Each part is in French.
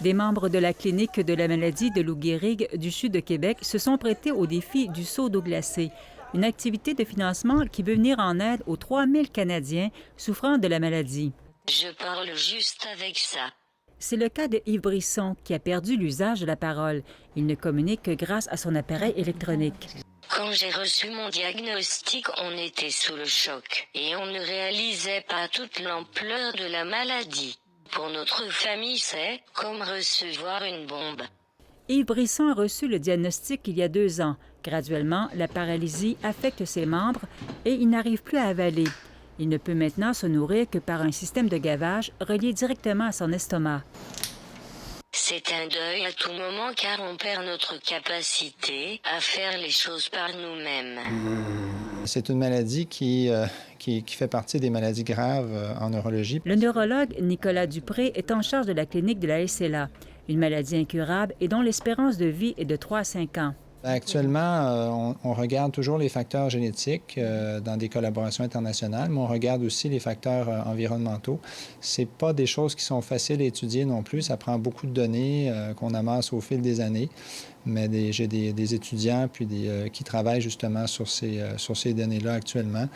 Des membres de la clinique de la maladie de Lou Gehrig du sud de Québec se sont prêtés au défi du saut d'eau glacée, une activité de financement qui veut venir en aide aux 3000 Canadiens souffrant de la maladie. Je parle juste avec ça. C'est le cas de Yves Brisson, qui a perdu l'usage de la parole. Il ne communique que grâce à son appareil électronique. Quand j'ai reçu mon diagnostic, on était sous le choc et on ne réalisait pas toute l'ampleur de la maladie. Pour notre famille, c'est comme recevoir une bombe. Yves Brisson a reçu le diagnostic il y a 2 ans. Graduellement, la paralysie affecte ses membres et il n'arrive plus à avaler. Il ne peut maintenant se nourrir que par un système de gavage relié directement à son estomac. C'est un deuil à tout moment car on perd notre capacité à faire les choses par nous-mêmes. C'est une maladie qui fait partie des maladies graves en neurologie. Le neurologue Nicolas Dupré est en charge de la clinique de la SLA, une maladie incurable et dont l'espérance de vie est de 3 à 5 ans. Actuellement, on regarde toujours les facteurs génétiques dans des collaborations internationales, mais on regarde aussi les facteurs environnementaux. C'est pas des choses qui sont faciles à étudier non plus. Ça prend beaucoup de données qu'on amasse au fil des années. Mais j'ai des étudiants qui travaillent justement sur ces données-là actuellement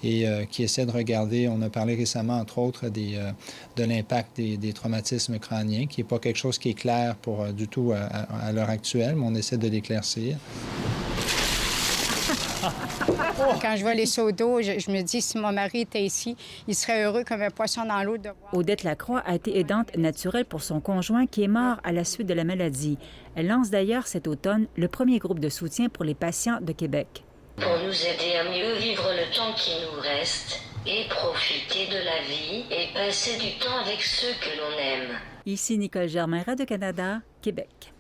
et qui essaient de regarder. On a parlé récemment, entre autres, de l'impact des traumatismes crâniens, qui n'est pas quelque chose qui est clair du tout à l'heure actuelle, mais on essaie de l'éclaircir. Quand je vois les seaux d'eau, je me dis, si mon mari était ici, il serait heureux comme un poisson dans l'eau de voir. Odette Lacroix a été aidante naturelle pour son conjoint qui est mort à la suite de la maladie. Elle lance d'ailleurs cet automne le premier groupe de soutien pour les patients de Québec. Pour nous aider à mieux vivre le temps qui nous reste et profiter de la vie et passer du temps avec ceux que l'on aime. Ici Nicole Germain, Radio-Canada, Québec.